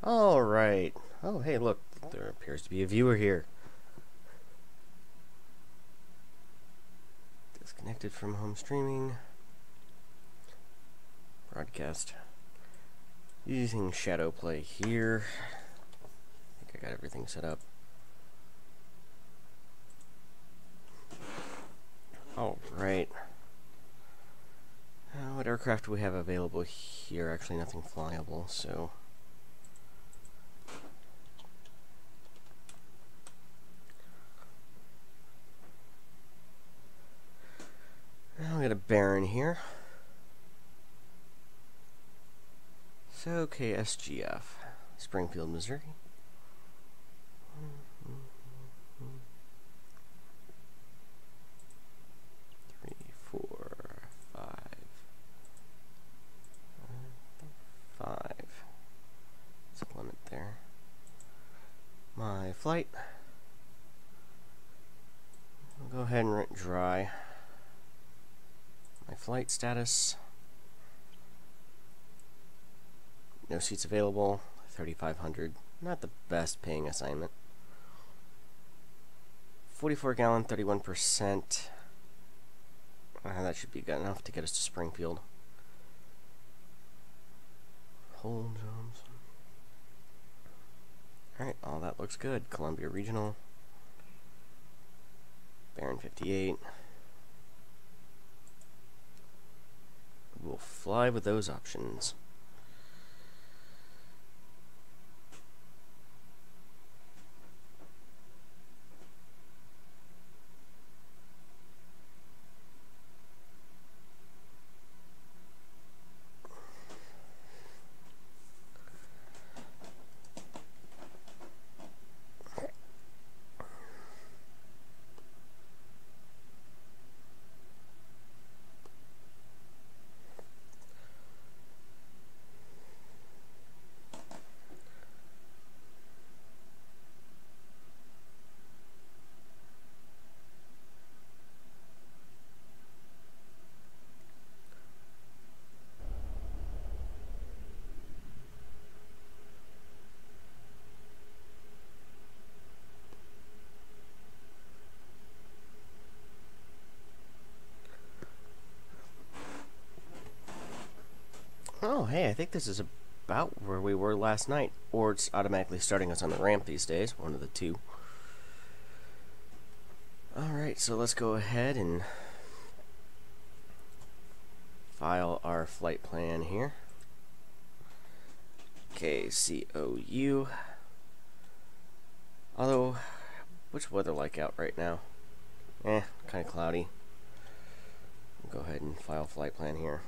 All right. Oh, hey, look. There appears to be a viewer here. Disconnected from home streaming. Broadcast. Using shadow play here. I think I got everything set up. All right. What aircraft do we have available here? Actually, nothing flyable, so... Now we got a Baron here. So, KSGF, Springfield, Missouri. 3, 4, 5, 5. Supplement there. My flight. I'll go ahead and rent dry. My flight status. No seats available. 3,500. Not the best paying assignment. 44 gallon, 31%. That should be good enough to get us to Springfield. Whole jobs. Alright, all that looks good. Columbia Regional. Baron 58. We'll fly with those options. Oh, hey, I think this is about where we were last night. Or it's automatically starting us on the ramp these days. One of the two. Alright, so let's go ahead and file our flight plan here. KCOU. Although, what's weather like out right now? Kind of cloudy. We'll go ahead and file flight plan here.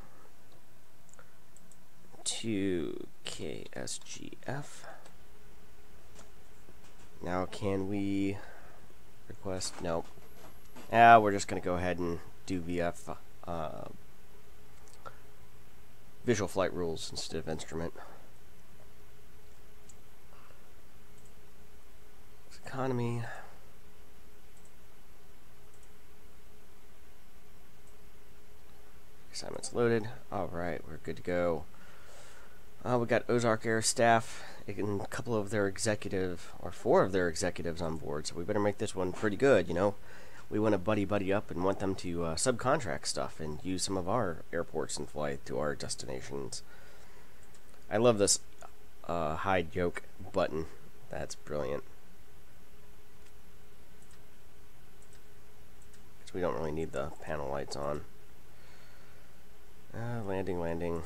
To KSGF. Now can we request? Nope. We're just going to go ahead and do VF visual flight rules instead of instrument. Economy. Assignments loaded. Alright, we're good to go. We got Ozark Air staff and a couple of their executive, or 4 of their executives on board, so we better make this one pretty good, you know. We want to buddy up and want them to subcontract stuff and use some of our airports and fly to our destinations. I love this hide yoke button. That's brilliant. Because we don't really need the panel lights on. Landing.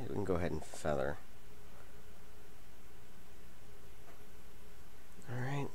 We can go ahead and feather. Alright.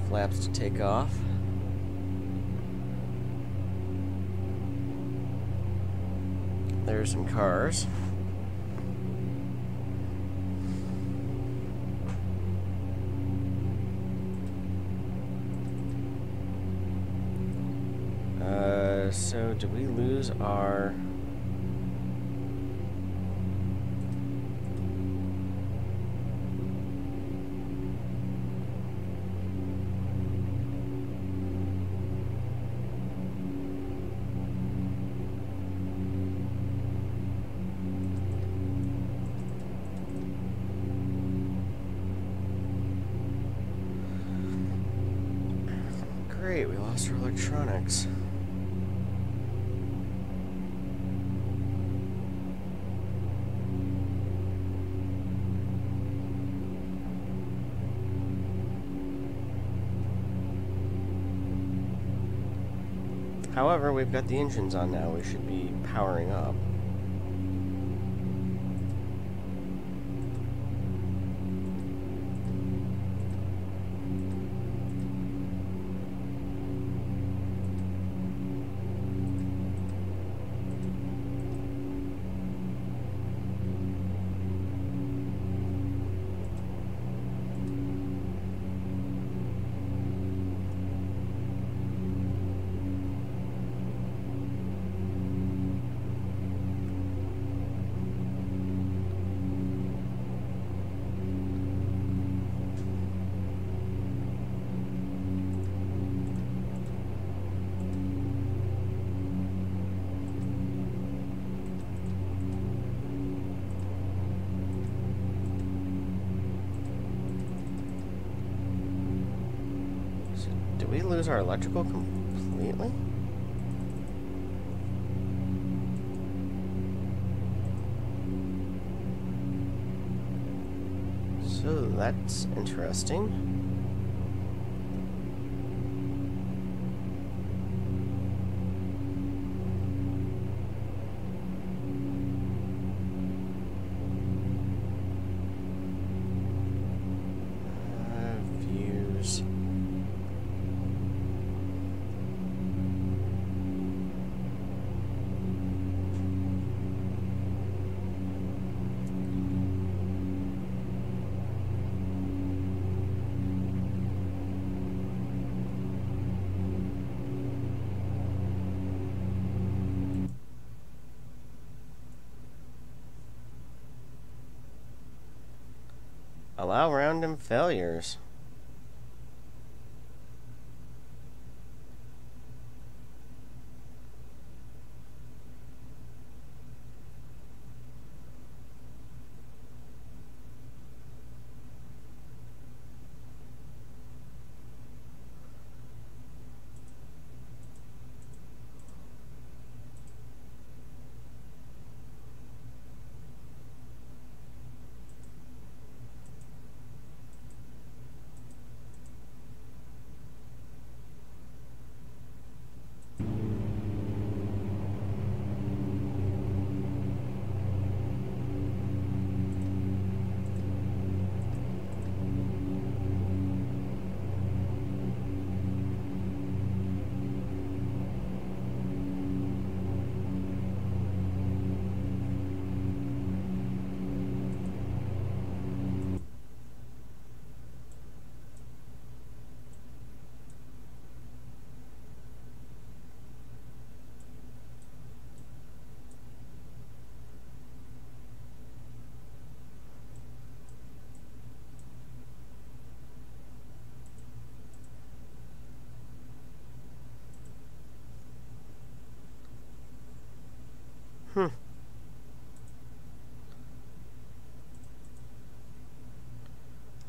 flaps to take off. There's some cars. So did we lose our... Great, we lost our electronics. However, we've got the engines on now. We should be powering up. Did we lose our electrical completely? So that's interesting. Views. Allow random failures.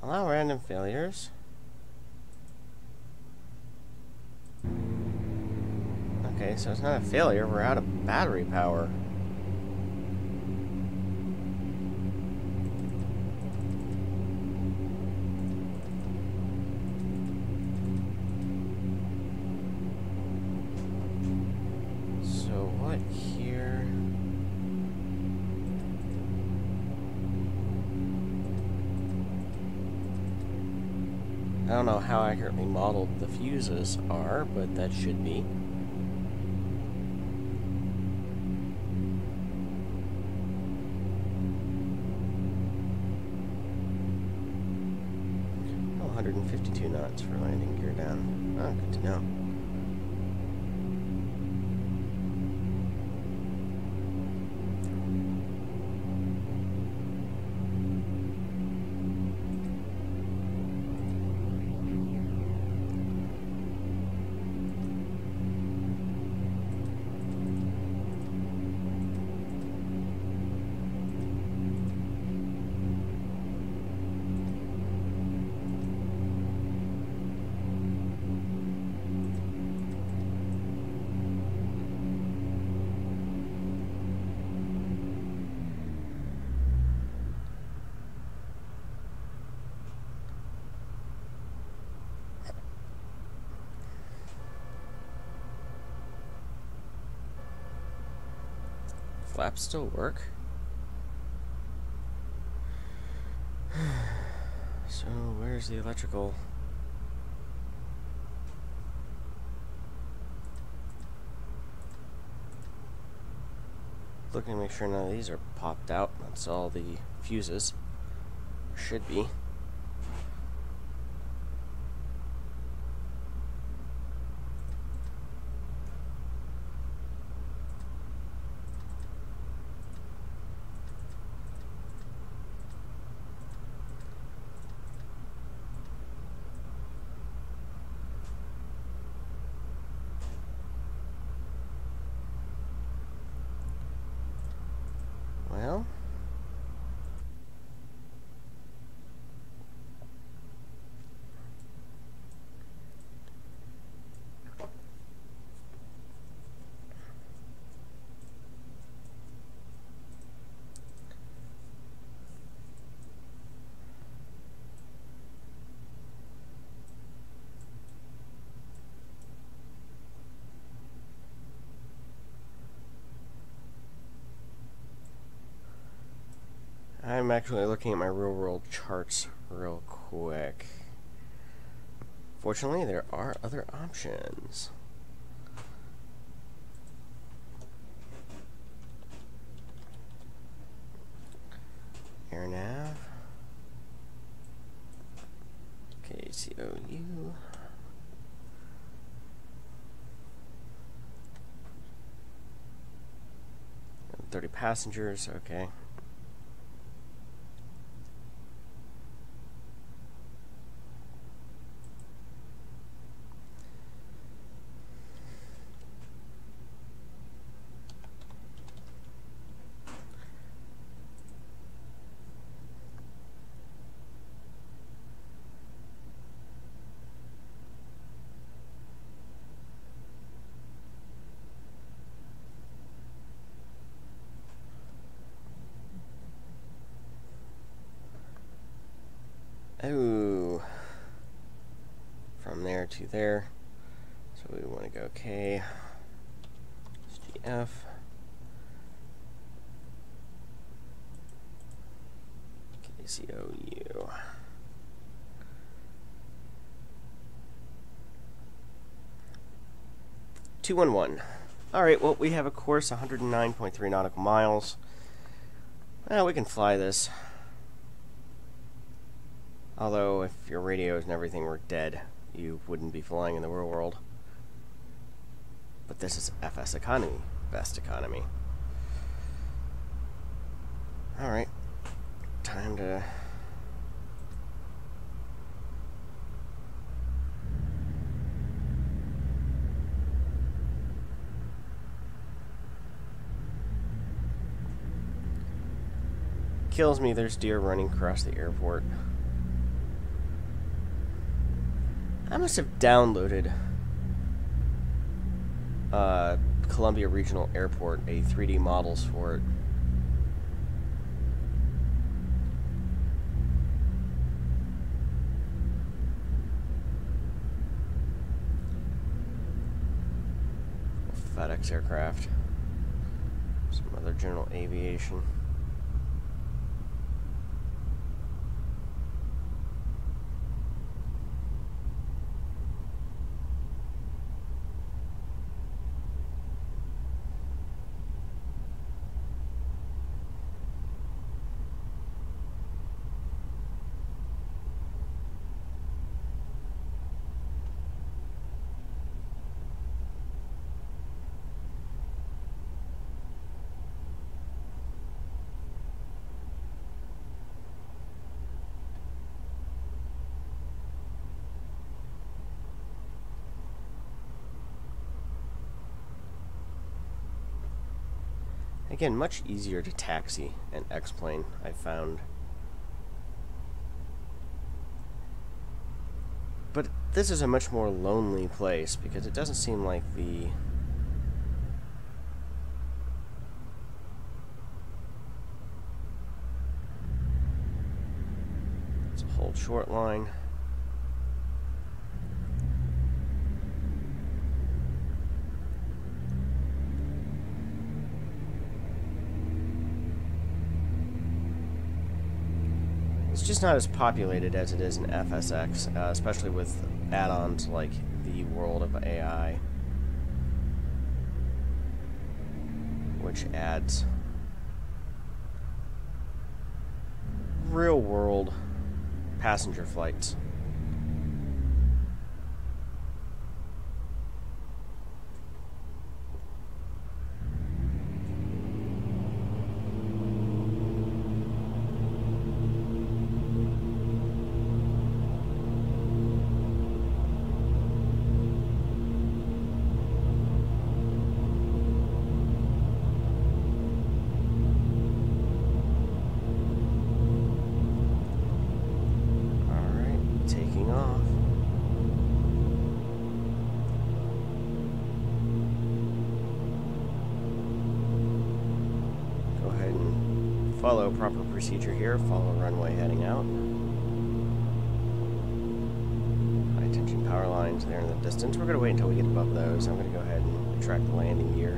Allow random failures. Okay, so it's not a failure, we're out of battery power. So what here? I don't know how accurately modeled the fuses are, but that should be. Oh, 152 knots for landing gear down. Oh, good to know. Flaps still work? So, where's the electrical? Looking to make sure none of these are popped out. That's all the fuses. Should be. Well, I'm actually looking at my real-world charts real quick. Fortunately, there are other options. Air nav. KCOU. 30 passengers, okay. Oh, from there to there. So we want to go K, SGF, KCOU. (211). All right. Well, we have a course 109.3 nautical miles. Well, we can fly this. Although, if your radios and everything were dead, you wouldn't be flying in the real world. But this is FsEconomy, best economy. Alright, time to... Kills me, there's deer running across the airport. I must have downloaded Columbia Regional Airport, a 3D models for it. FedEx aircraft. Some other general aviation. Again, much easier to taxi an X-plane, I found. But this is a much more lonely place because it doesn't seem like it's a hold short line. It's just not as populated as it is in FSX, especially with add-ons like the World of AI, which adds real-world passenger flights. Follow proper procedure here. Follow runway heading out. High tension power lines there in the distance. We're going to wait until we get above those. I'm going to go ahead and track the landing gear.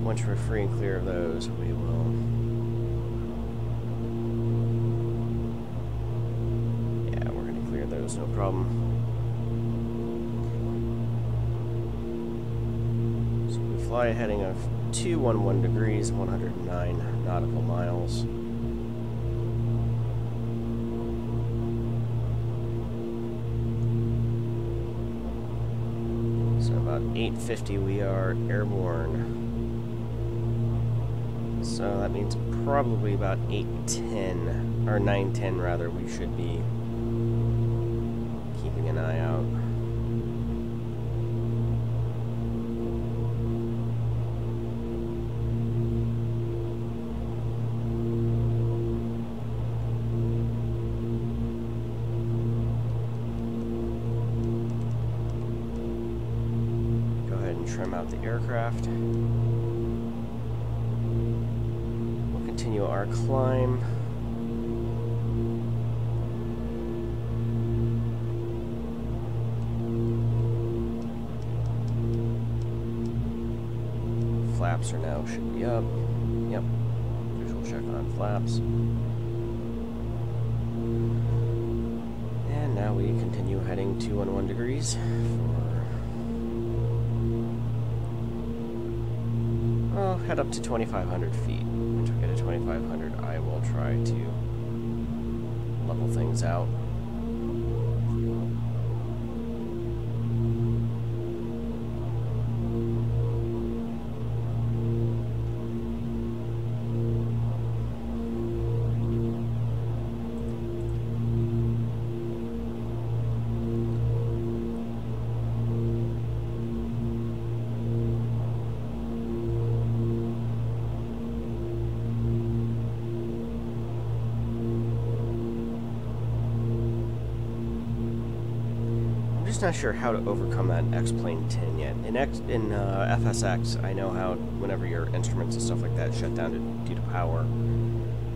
Once we're free and clear of those, we will we're going to clear those, no problem. So we fly a heading of 211 degrees, 109 nautical miles. So about 8:50 we are airborne. So that means probably about 8:10, or 9:10 rather, we should be keeping an eye out. Trim out the aircraft. We'll continue our climb. Flaps are now should be up. Yep. Visual check on flaps. And now we continue heading 211 degrees. I'll head up to 2,500 feet. Once we get to 2,500, I will try to level things out. Not sure how to overcome that XPlane 10 yet. In FSX, I know how whenever your instruments and stuff like that shut down due to power,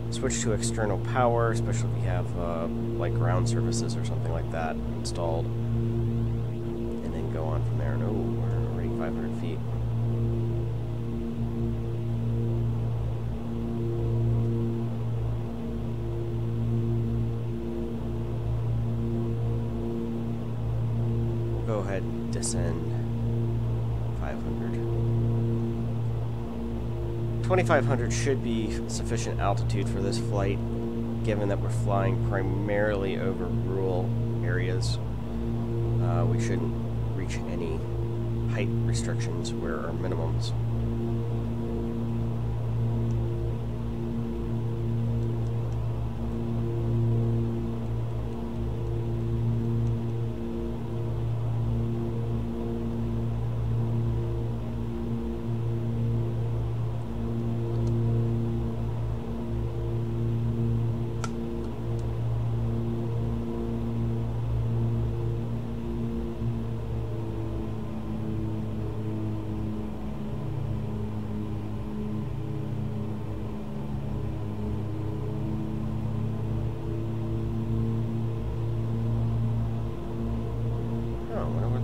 switch to external power, especially if you have like ground services or something like that installed, and then go on from there. And we're already 500 feet. Go ahead and descend 500. 2,500 should be sufficient altitude for this flight, given that we're flying primarily over rural areas. We shouldn't reach any height restrictions where our minimums.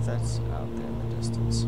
if that's out there in the distance.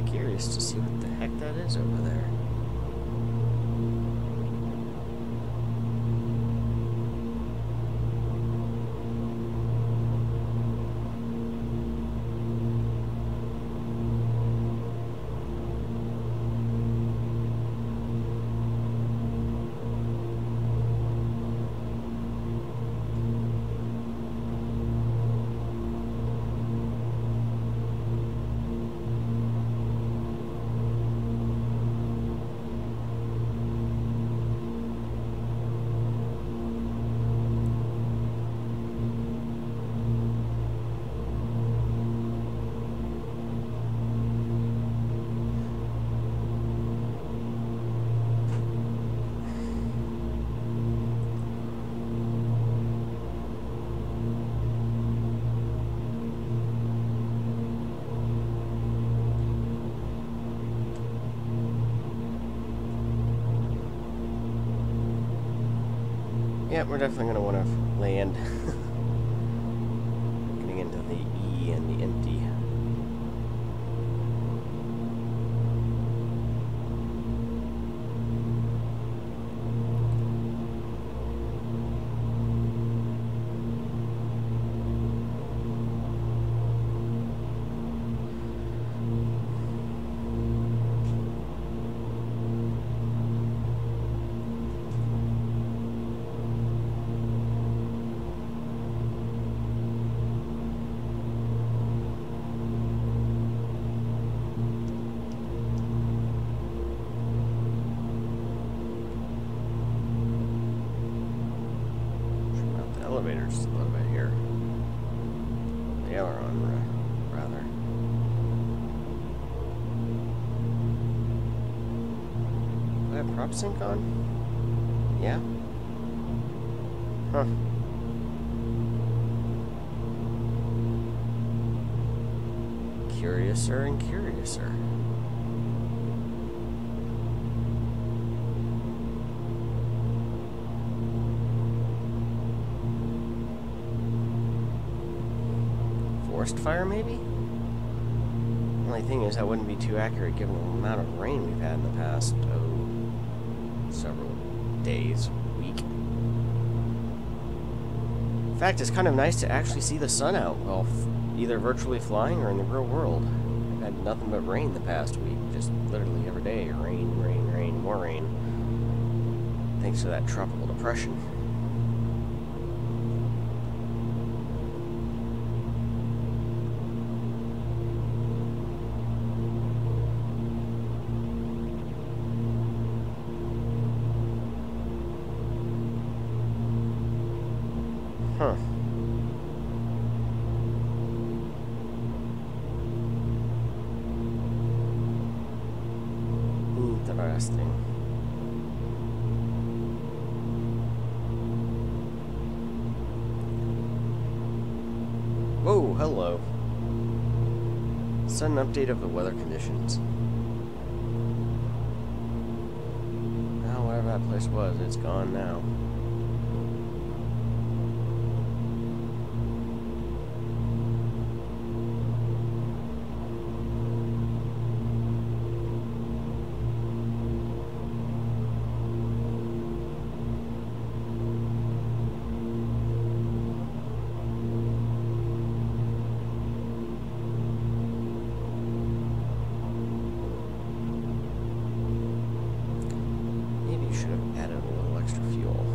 Curious to see what the heck that is over there. Yeah, we're definitely going to want to land getting into the E and the empty. Elevators just a little bit here. The aileron, rather. Do I have prop sync on? Yeah? Huh. Curiouser and curiouser. Forest fire, maybe? The only thing is that wouldn't be too accurate given the amount of rain we've had in the past, several days, week. In fact, it's kind of nice to actually see the sun out while either virtually flying or in the real world. We've had nothing but rain the past week, just literally every day. Rain, rain, rain, more rain. Thanks to that tropical depression. Huh. Interesting. Whoa, hello. Sudden update of the weather conditions. Now, wherever that place was, it's gone now. Should have added a little extra fuel.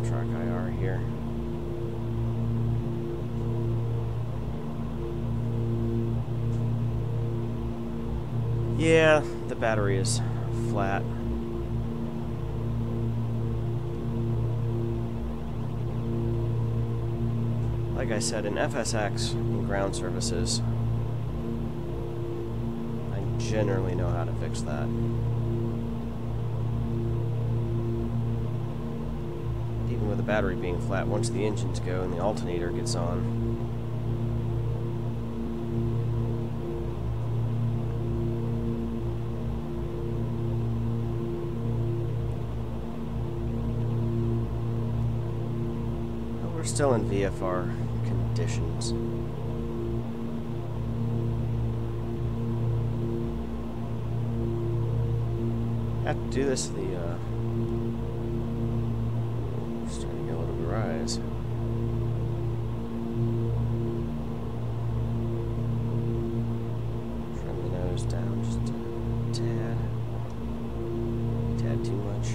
Track IR here. Yeah, the battery is flat. Like I said, in FSX, in ground services, I generally know how to fix that. Even with the battery being flat, once the engines go and the alternator gets on, but we're still in VFR conditions. Have to do this starting to get a little bit rise. Trim the nose down just a tad too much.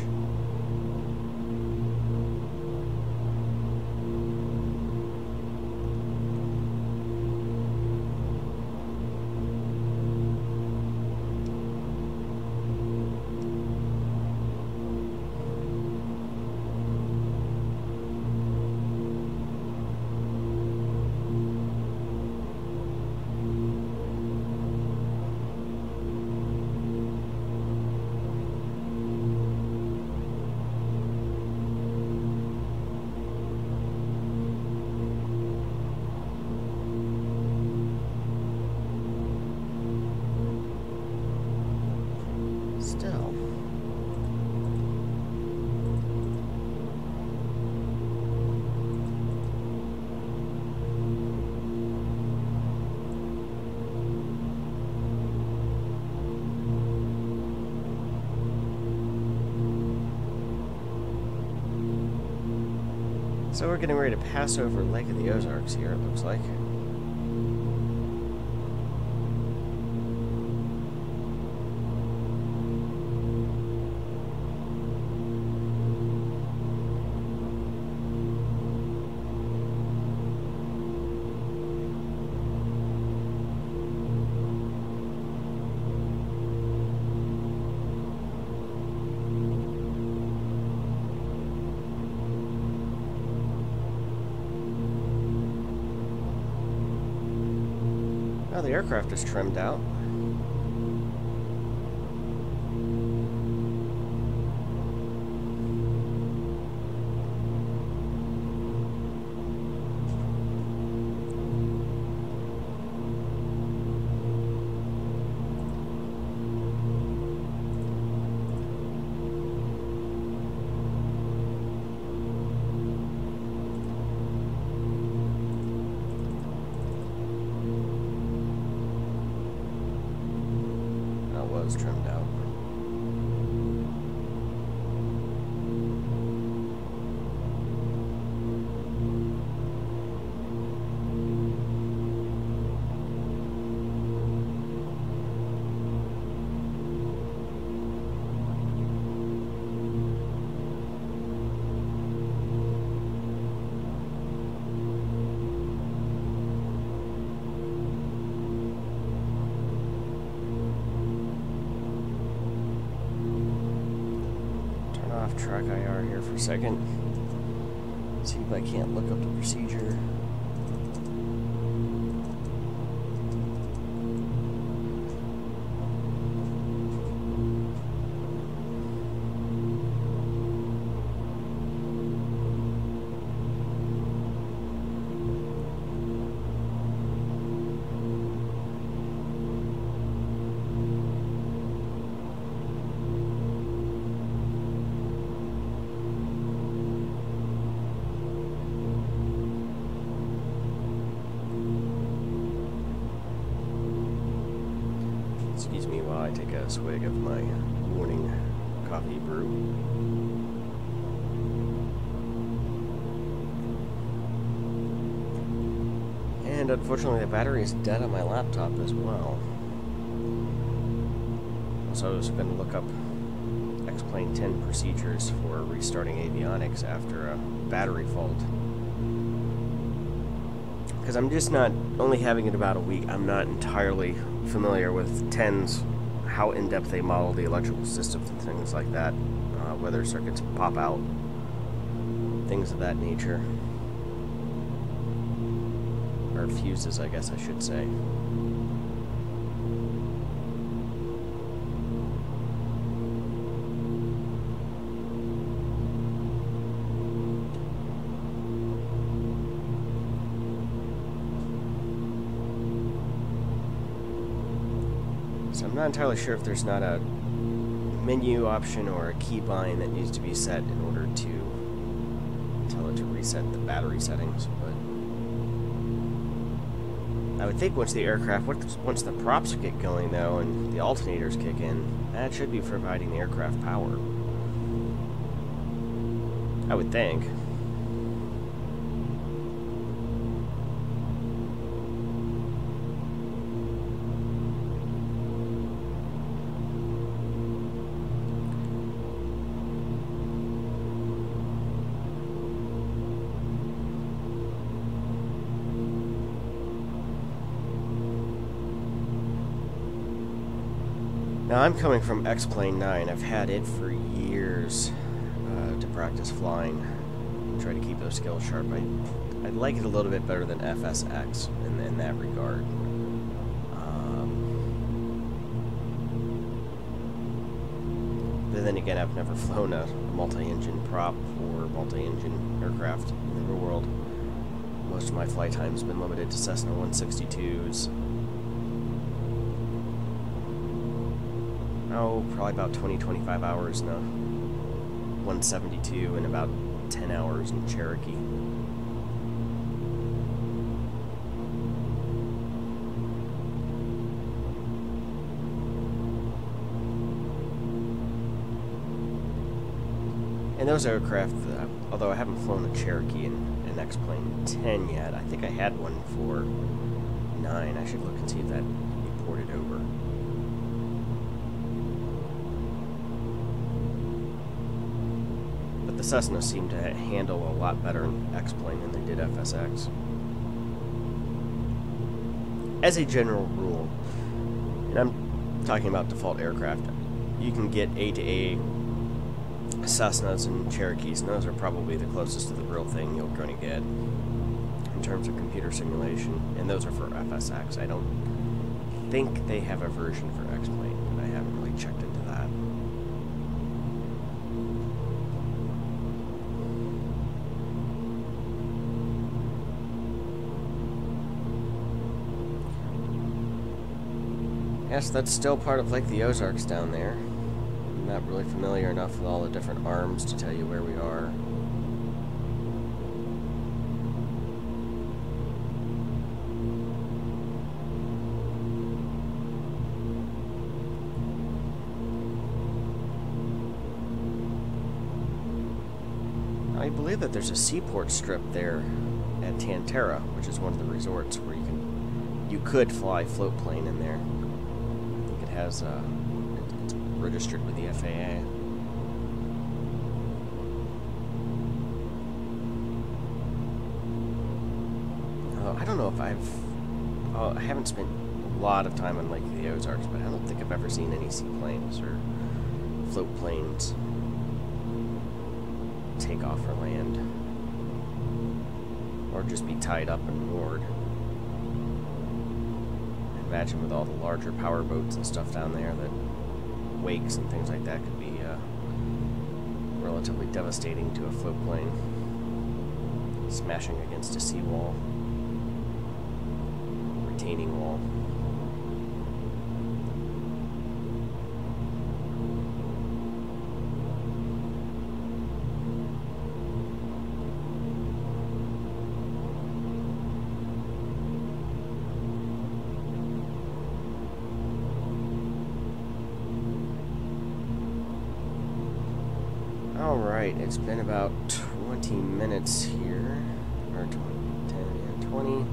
Still. So we're getting ready to pass over Lake of the Ozarks here, it looks like. Now the aircraft is trimmed out. was trimmed out. Track IR here for a second. See if I can't look up the procedure. Excuse me while I take a swig of my morning coffee brew. And unfortunately the battery is dead on my laptop as well. So I was going to look up XPlane 10 procedures for restarting avionics after a battery fault. Because I'm just not, only having it about a week, I'm not entirely familiar with 10s, how in-depth they model the electrical systems and things like that, whether circuits pop out, things of that nature. Or fuses, I guess I should say. So I'm not entirely sure if there's not a menu option or a keybind that needs to be set in order to tell it to reset the battery settings, but I would think once the aircraft, once the props get going though and the alternators kick in, that should be providing the aircraft power. I would think. Now I'm coming from XPlane 9. I've had it for years to practice flying, try to keep those skills sharp. I like it a little bit better than FSX in that regard. But then again, I've never flown a multi-engine prop or multi-engine aircraft in the real world. Most of my flight time's been limited to Cessna 162s. Oh, probably about 20-25 hours in a 172 and about 10 hours in Cherokee. And those aircraft, although I haven't flown a Cherokee in an XPlane 10 yet, I think I had one for 9. I should look and see if that can be ported over. The Cessna seemed to handle a lot better in XPlane than they did FSX. As a general rule, and I'm talking about default aircraft, you can get A-to-A Cessnas and Cherokees, and those are probably the closest to the real thing you're going to get in terms of computer simulation, and those are for FSX. I don't think they have a version for XPlane, but I haven't really checked into that. Yes, that's still part of Lake the Ozarks down there. I'm not really familiar enough with all the different arms to tell you where we are. believe that there's a seaport strip there at Tantera, which is one of the resorts where you could fly float plane in there. I think it has it's registered with the FAA. I don't know if I haven't spent a lot of time on Lake of the Ozarks, but I don't think I've ever seen any seaplanes or float planes take off or land, or just be tied up and moored. Imagine with all the larger power boats and stuff down there that wakes and things like that could be relatively devastating to a float plane, smashing against a seawall, retaining wall. Alright, it's been about 20 minutes here, or 10, yeah, 20.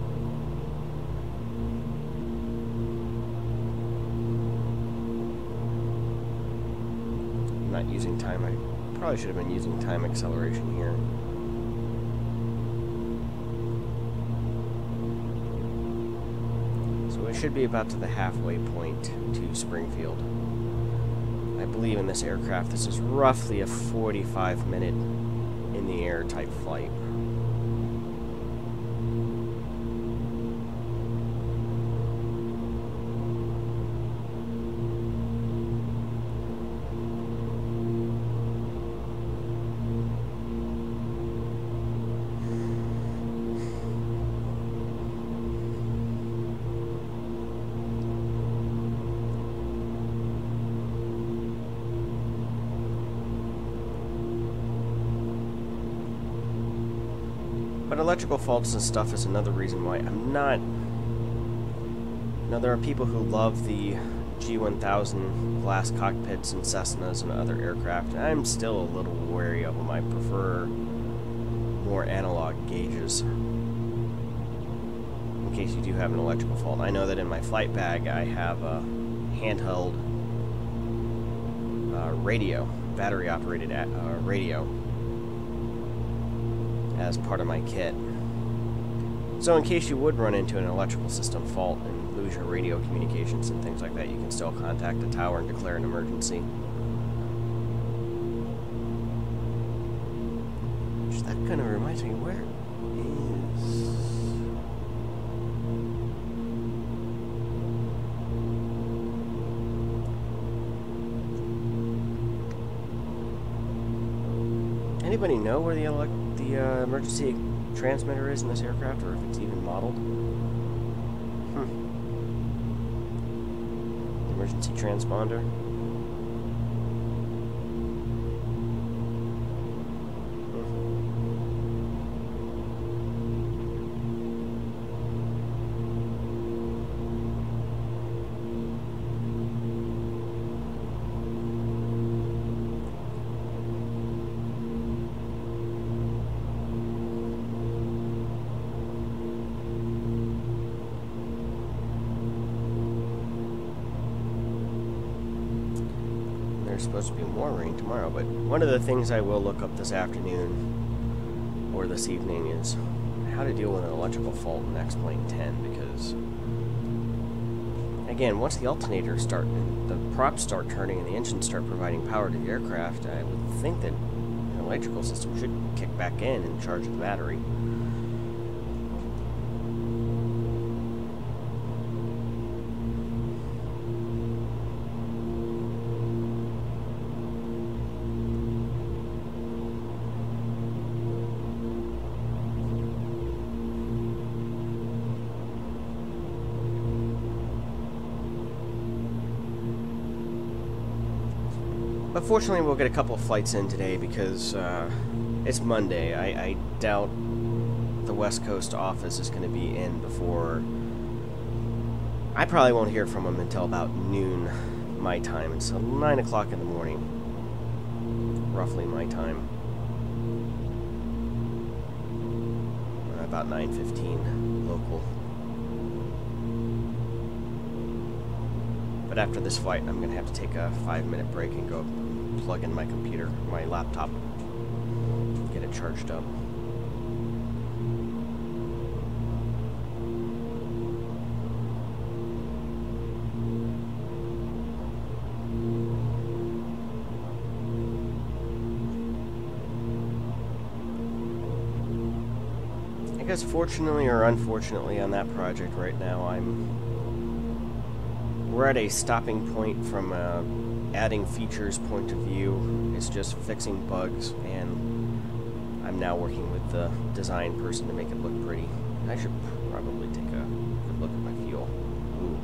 I'm not using time, I probably should have been using time acceleration here. So we should be about to the halfway point to Springfield. I believe in this aircraft, this is roughly a 45-minute in the air type flight. But electrical faults and stuff is another reason why I'm not... Now, there are people who love the G1000 glass cockpits and Cessnas and other aircraft, and I'm still a little wary of them. I prefer more analog gauges in case you do have an electrical fault. I know that in my flight bag I have a handheld radio, battery-operated radio, as part of my kit. So in case you would run into an electrical system fault and lose your radio communications and things like that, you can still contact the tower and declare an emergency. Which that kind of reminds me, where is... Anybody know where the emergency transmitter is in this aircraft, or if it's even modeled? Emergency transponder. There's supposed to be more rain tomorrow, but one of the things I will look up this afternoon or this evening is how to deal with an electrical fault in XPlane 10, because again, once the alternators start and the props start turning and the engines start providing power to the aircraft, I would think that an electrical system should kick back in and charge the battery. But fortunately, we'll get a couple of flights in today because it's Monday. I doubt the West Coast office is going to be in before... I probably won't hear from them until about noon my time. It's 9 o'clock in the morning, roughly my time. about 9:15 local. But after this flight, I'm going to have to take a 5-minute break and go plug in my computer, my laptop, get it charged up. I guess fortunately or unfortunately on that project right now, we're at a stopping point from adding features point of view. It's just fixing bugs, and I'm now working with the design person to make it look pretty. I should probably take a good look at my fuel. Ooh.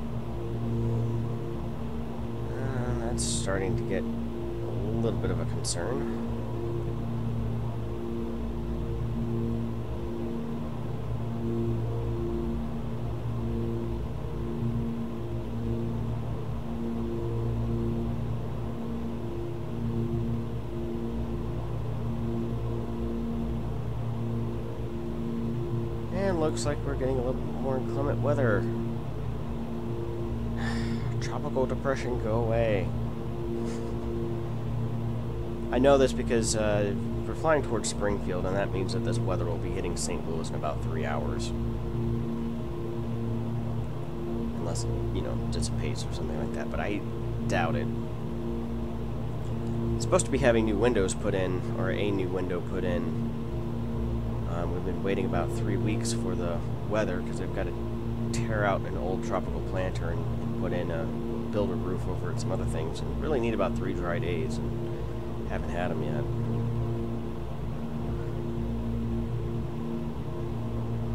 That's starting to get a little bit of a concern. Looks like we're getting a little bit more inclement weather. Tropical depression, go away. I know this because we're flying towards Springfield, and that means that this weather will be hitting St. Louis in about 3 hours. Unless it, dissipates or something like that, but I doubt it. It's supposed to be having new windows put in, or a new window put in. We've been waiting about 3 weeks for the weather because they've got to tear out an old tropical planter and put in build a roof over it, some other things, and really need about 3 dry days, and haven't had them yet.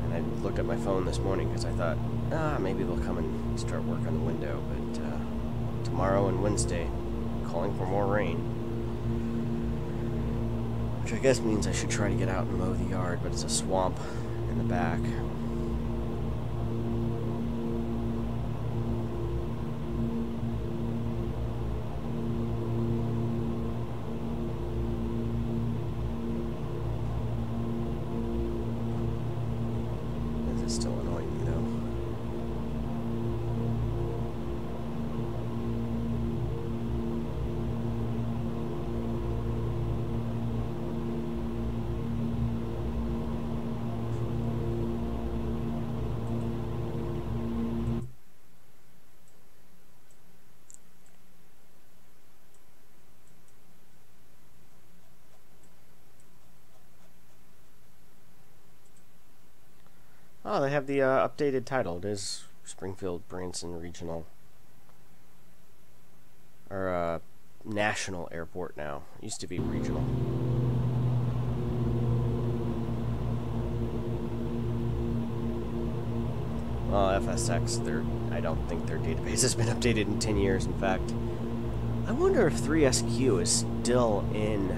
And I looked at my phone this morning because I thought, maybe they'll come and start work on the window, but tomorrow and Wednesday, calling for more rain. Which I guess means I should try to get out and mow the yard, but it's a swamp in the back. This is still annoying me though. Oh, they have the updated title. It is Springfield Branson Regional, or National Airport now. It used to be regional. Well, FSX, I don't think their database has been updated in 10 years. In fact, I wonder if 3SQ is still in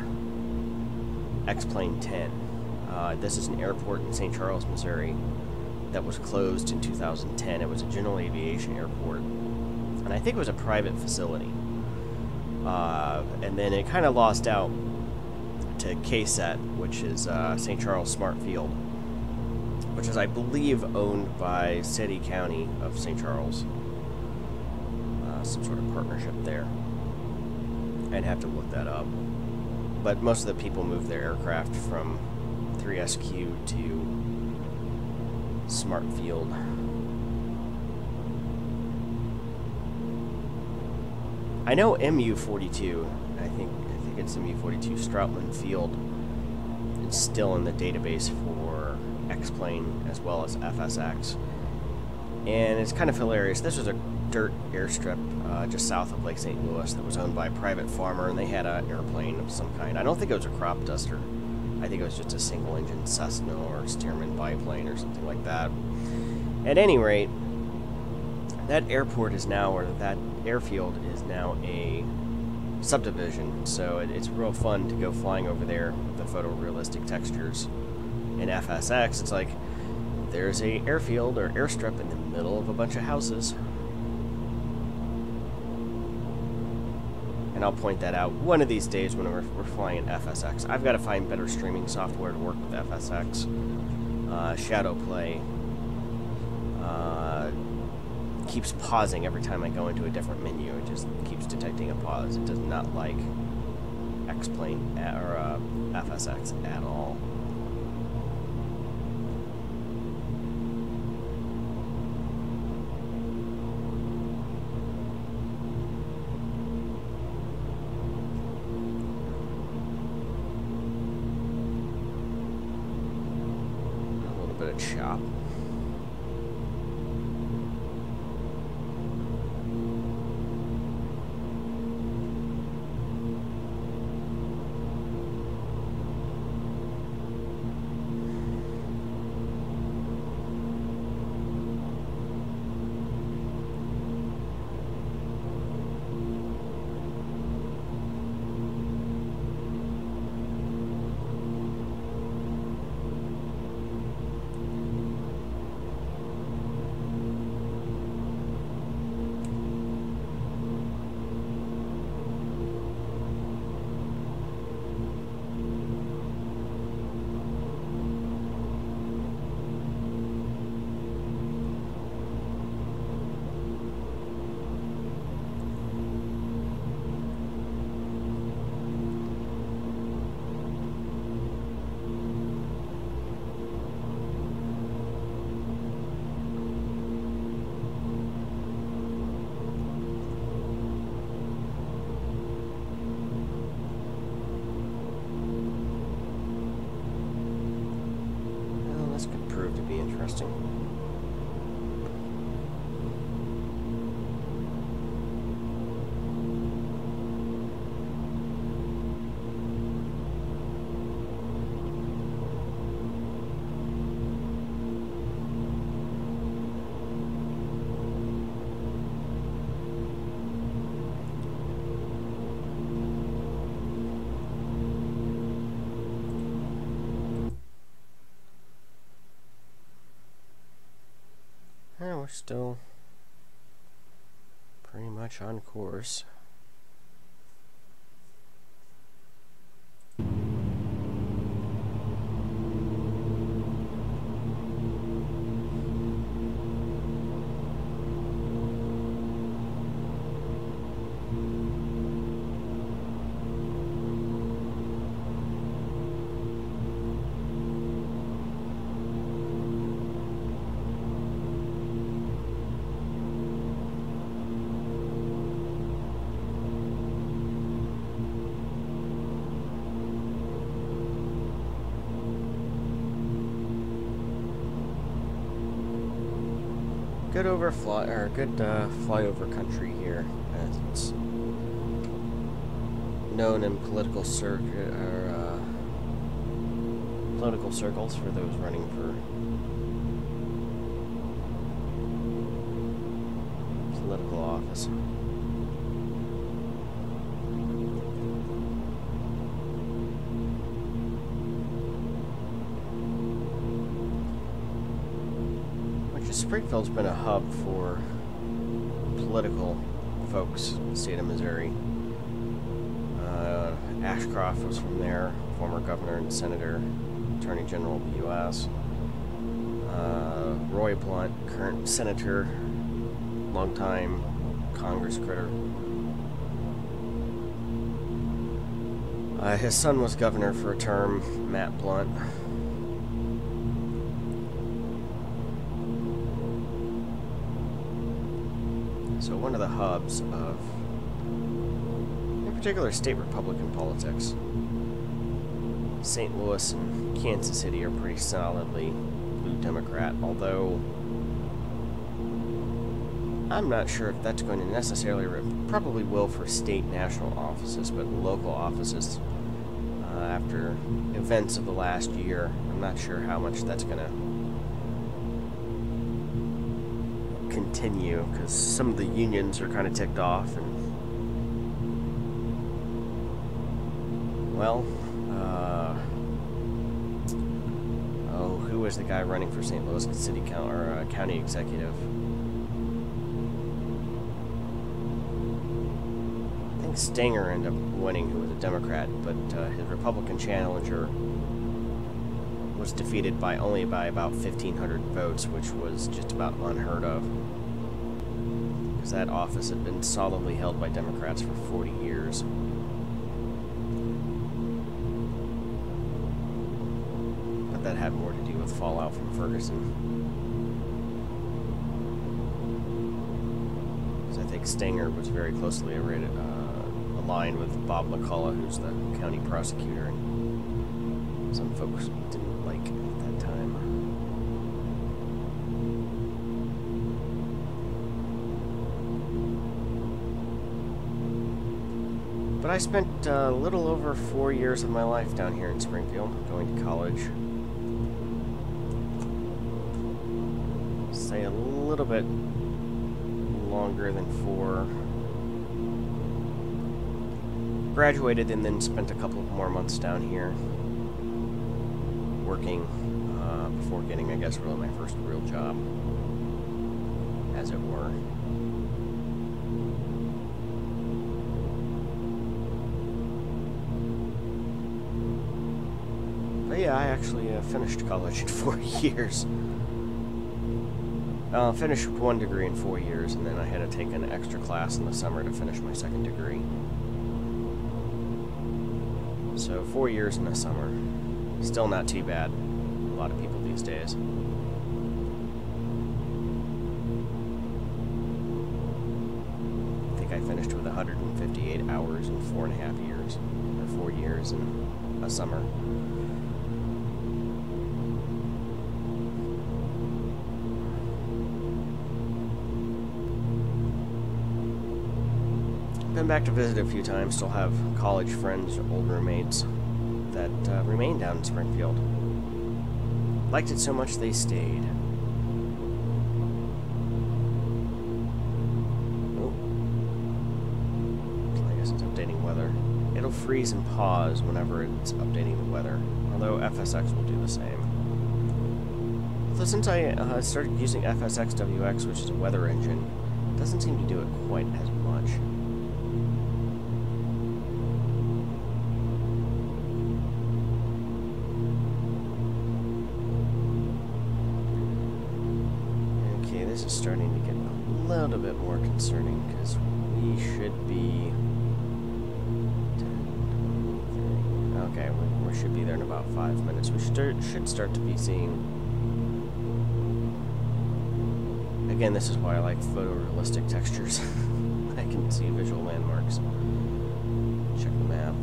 XPlane 10. This is an airport in St. Charles, Missouri, that was closed in 2010. It was a general aviation airport, and I think it was a private facility. And then it kind of lost out to KSET, which is St. Charles Smart Field, which is, I believe, owned by City County of St. Charles. Some sort of partnership there. I'd have to look that up. But most of the people moved their aircraft from 3SQ to Smart Field. I know MU-42, I think it's MU-42 Stroutman Field, is still in the database for XPlane as well as FSX. And it's kind of hilarious. This was a dirt airstrip just south of Lake St. Louis that was owned by a private farmer, and they had an airplane of some kind. I don't think it was a crop duster. I think it was just a single-engine Cessna or Stearman biplane or something like that. At any rate, that airport is now, or that airfield is now a subdivision, so it's real fun to go flying over there with the photorealistic textures. In FSX, it's like there's a airfield or airstrip in the middle of a bunch of houses. And I'll point that out one of these days when we're flying in FSX. I've got to find better streaming software to work with FSX. shadow play keeps pausing every time I go into a different menu. It just keeps detecting a pause. It does not like XPlane or FSX at all. A little bit of chop. To be interesting. Yeah, we're still pretty much on course. Good flyover country here. It's known in political circles for those running for political office. Springfield's been a hub for political folks in the state of Missouri. Ashcroft was from there, former governor and senator, attorney general of the U.S. Roy Blunt, current senator, longtime Congress critter. His son was governor for a term, Matt Blunt. So one of the hubs of, in particular, state Republican politics. St. Louis and Kansas City are pretty solidly blue Democrat, although I'm not sure if that's going to necessarily, probably will for state national offices, but local offices, after events of the last year, I'm not sure how much that's going to continue, because some of the unions are kind of ticked off, and well, who was the guy running for St. Louis City County Executive? I think Stanger ended up winning, who was a Democrat, but his Republican challenger was defeated by only by about 1,500 votes, which was just about unheard of, because that office had been solidly held by Democrats for 40 years. But that had more to do with fallout from Ferguson. Because I think Stenger was very closely aligned with Bob McCullough, who's the county prosecutor, and some folks didn't like at that time. But I spent a little over 4 years of my life down here in Springfield, going to college. Say a little bit longer than 4. Graduated and then spent a couple more months down here working before getting, I guess, really my first real job, as it were. But yeah, I actually finished college in 4 years. Finished 1 degree in 4 years, and then I had to take an extra class in the summer to finish my 2nd degree. So 4 years in the summer. Still not too bad. A lot of people these days. I think I finished with 158 hours in 4.5 years, or 4 years in a summer. Been back to visit a few times, still have college friends or old roommates that remain down in Springfield. Liked it so much they stayed. Oh. I guess it's updating weather. It'll freeze and pause whenever it's updating the weather, although FSX will do the same. Although since I started using FSXWX, which is a weather engine, it doesn't seem to do it quite as much. This is starting to get a little bit more concerning, because we should be 10, 20, 30. Okay, we should be there in about 5 minutes. We should start to be seeing. Again, this is why I like photorealistic textures. I can see visual landmarks. Check the map.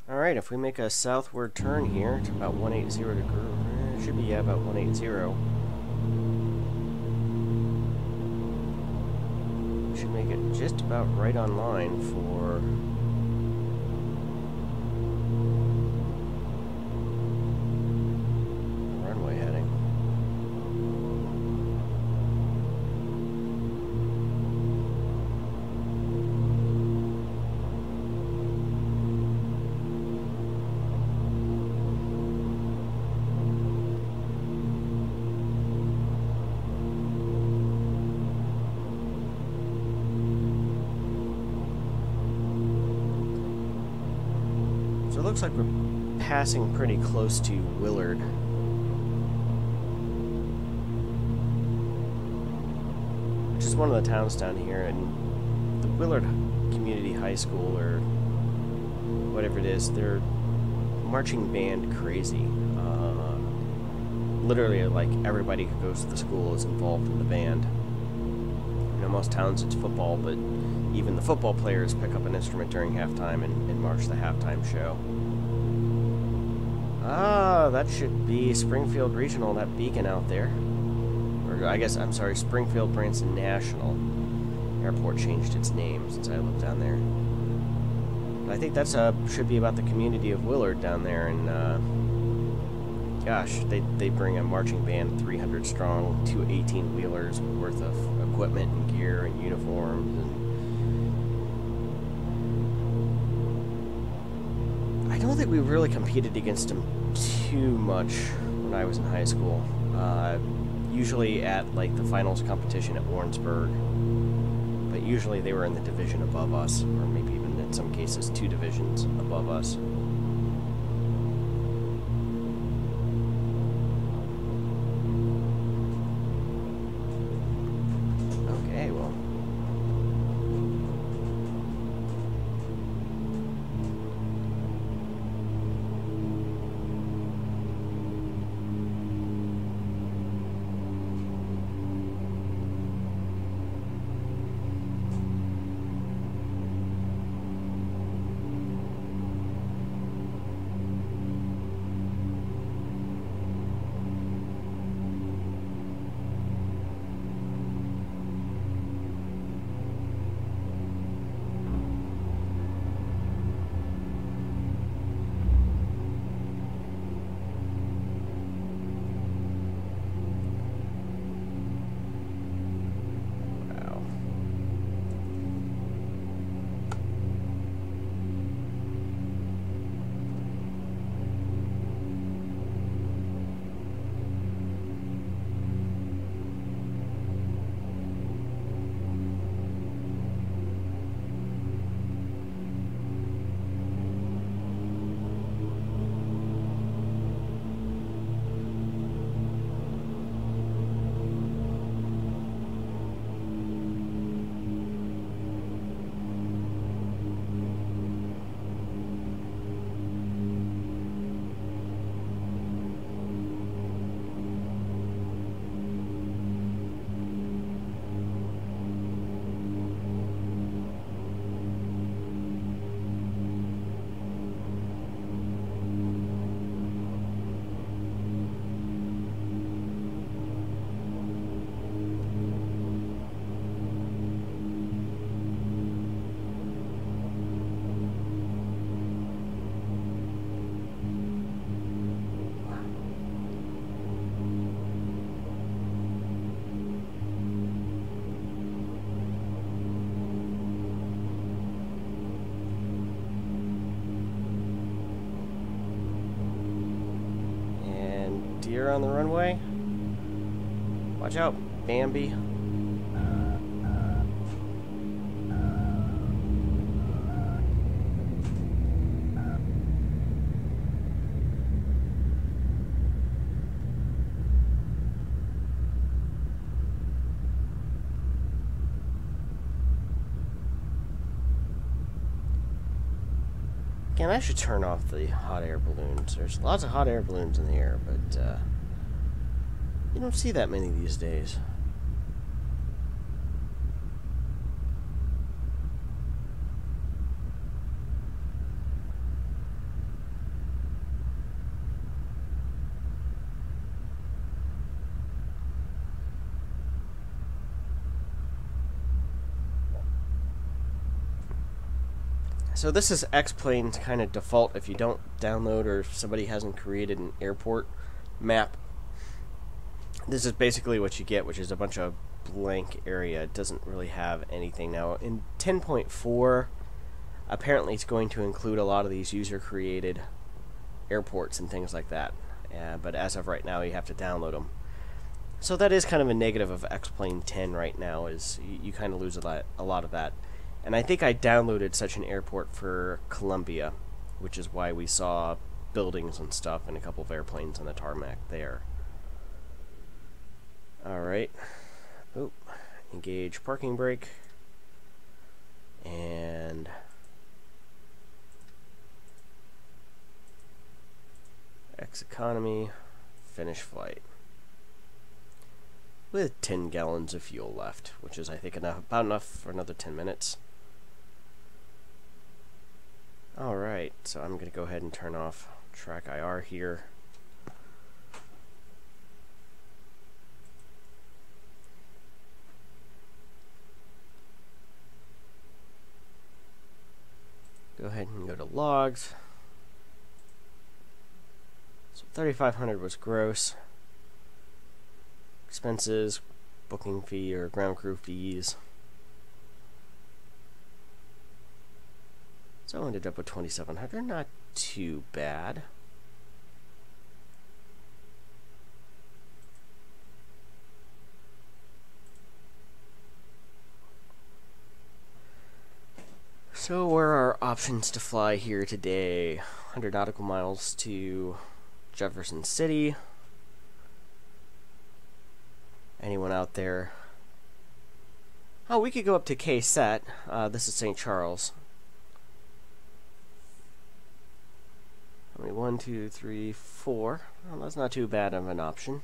Alright, if we make a southward turn here to about 180 degrees, it should be, yeah, about 180. We should make it just about right on line for the runway heading. So it looks like we're passing pretty close to Willard. Which is one of the towns down here, and the Willard Community High School, or whatever it is, they're marching band crazy. Literally, like, everybody who goes to the school is involved in the band. You know, most towns it's football, but even the football players pick up an instrument during halftime and march the halftime show. Ah, that should be Springfield Regional, that beacon out there. Or, I guess, I'm sorry, Springfield Branson National Airport changed its name since I lived down there. But I think that's should be about the community of Willard down there, and gosh, they bring a marching band 300 strong, 2 18-wheelers worth of equipment and gear and uniforms, and don't think we really competed against them too much when I was in high school. Usually at like the finals competition at Warrensburg, but usually they were in the division above us, or maybe even in some cases 2 divisions above us. Okay, well. Deer on the runway. Watch out, Bambi. Again, I should turn off the hot air balloons. There's lots of hot air balloons in the air, but you don't see that many these days. So this is XPlane's kind of default if you don't download or if somebody hasn't created an airport map. This is basically what you get, which is a bunch of blank area. It doesn't really have anything. Now in 10.4, apparently it's going to include a lot of these user-created airports and things like that. But as of right now, you have to download them. So that is kind of a negative of XPlane 10 right now, is you kind of lose a lot of that. And I think I downloaded such an airport for Columbia, which is why we saw buildings and stuff and a couple of airplanes on the tarmac there. Alright. Oop. Engage parking brake. And FsEconomy. Finish flight. With 10 gallons of fuel left, which is, I think, about enough for another 10 minutes. Alright, so I'm going to go ahead and turn off track IR here. Go ahead and go to logs. So 3,500 was gross. Expenses, booking fee or ground crew fees. So I ended up with 2,700. Not too bad. So where are options to fly here today? 100 nautical miles to Jefferson City. Anyone out there? Oh, we could go up to K-Set. This is St. Charles. How many? 1, 2, 3, 4. Well, that's not too bad of an option.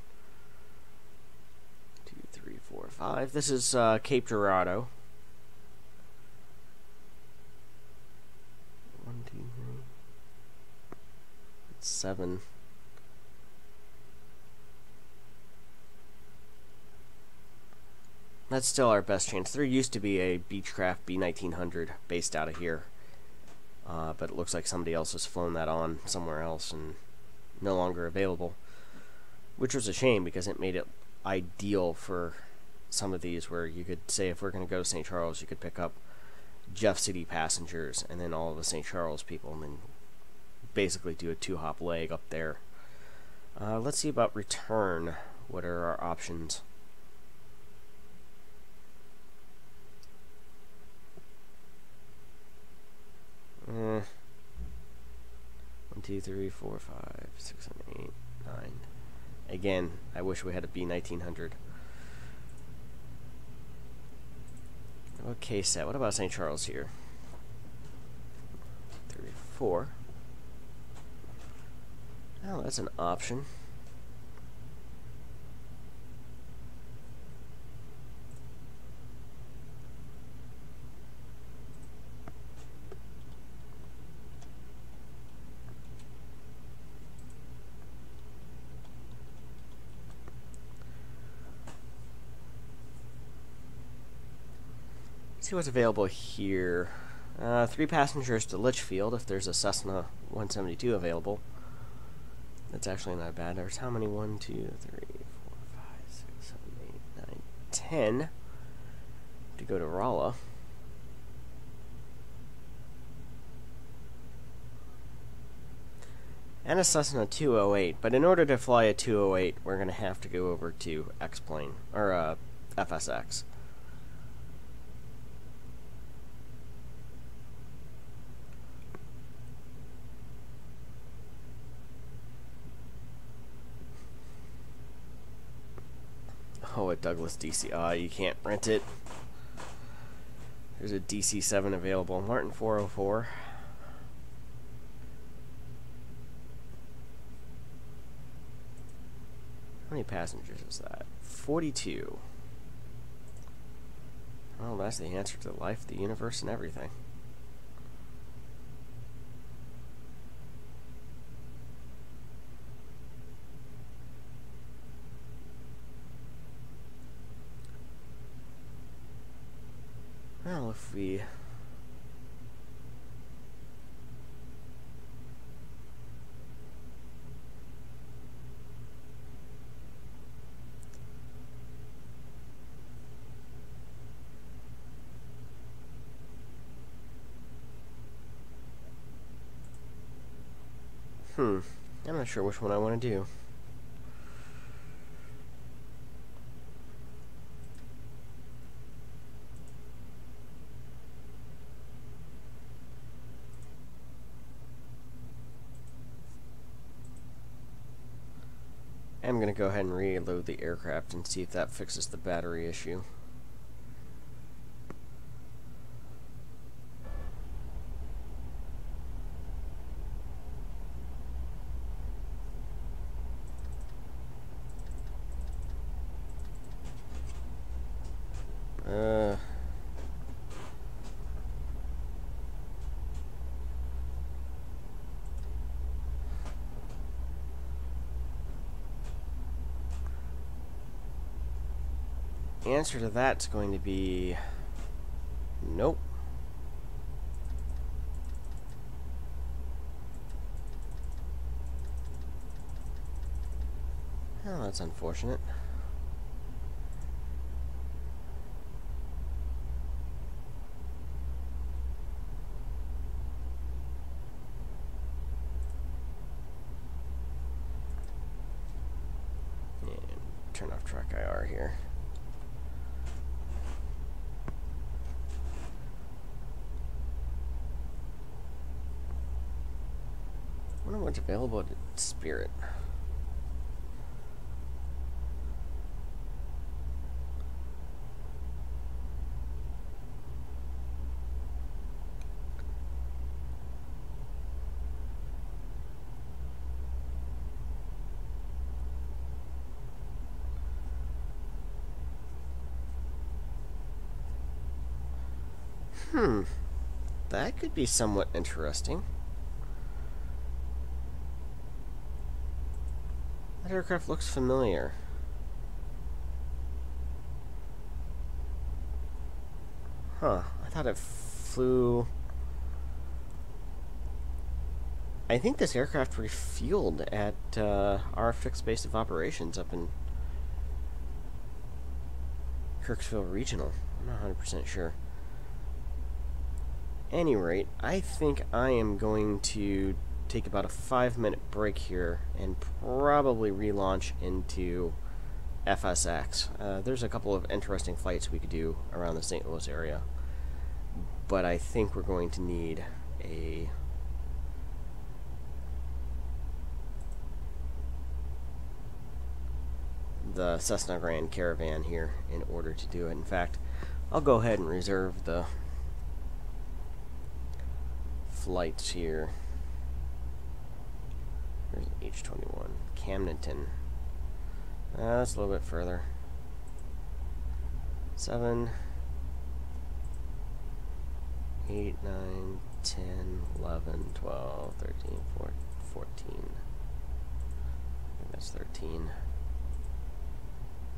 2, 3, 4, 5. This is Cape Girardeau. 1, 2, 3. 7. That's still our best chance. There used to be a Beechcraft B1900 based out of here, but it looks like somebody else has flown that on somewhere else and no longer available, which was a shame because it made it ideal for some of these where you could say if we're going to go to St. Charles, you could pick up Jeff City passengers and then all of the St. Charles people and then basically do a 2-hop leg up there. Let's see about return. What are our options? One, 2, 3, 4, 5, 6, 7, 8, 9. Again, I wish we had a B1900. Okay, set. What about St. Charles here? 3, 4. Oh, that's an option. See what's available here. 3 passengers to Litchfield if there's a Cessna 172 available. That's actually not bad. There's how many? 1, 2, 3, 4, 5, 6, 7, 8, 9, 10 to go to Rolla. And a Cessna 208, but in order to fly a 208, we're going to have to go over to XPlane, or FSX. Oh, at Douglas DC. You can't rent it. There's a DC-7 available. Martin 404. How many passengers is that? 42. Well, that's the answer to life, the universe, and everything. Well, if we... I'm not sure which one I want to do. I'm going to go ahead and reload the aircraft and see if that fixes the battery issue. The answer to that's going to be nope. Oh, that's unfortunate. turn off track IR here. I wonder what's available at Spirit. That could be somewhat interesting. That aircraft looks familiar. Huh, I thought it flew... I think this aircraft refueled at our fixed base of operations up in Kirksville Regional. I'm not 100% sure. Any rate, I think I am going to take about a 5-minute break here and probably relaunch into FSX. There's a couple of interesting flights we could do around the St. Louis area, but I think we're going to need the Cessna Grand Caravan here in order to do it. In fact, I'll go ahead and reserve the flights here. There's H-21, Camdenton. That's a little bit further. 7, 8, 9, 10, 11, 12, 13, 14. I think that's 13.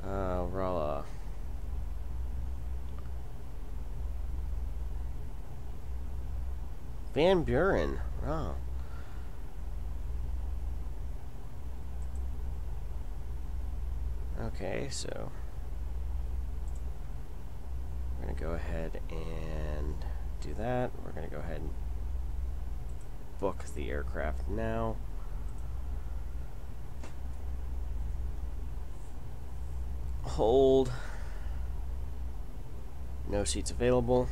Rolla. Van Buren. Oh. Okay, so we're going to go ahead and do that. We're going to go ahead and book the aircraft now. Hold. No seats available.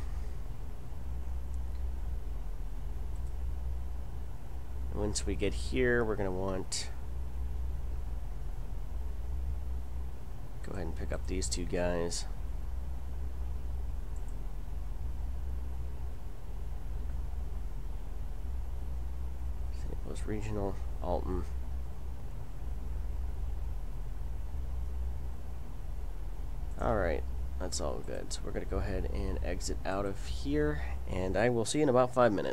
Once we get here, we're going to want... Go ahead and pick up these two guys. St. Louis Regional, Alton. Alright, that's all good. So we're going to go ahead and exit out of here, and I will see you in about 5 minutes.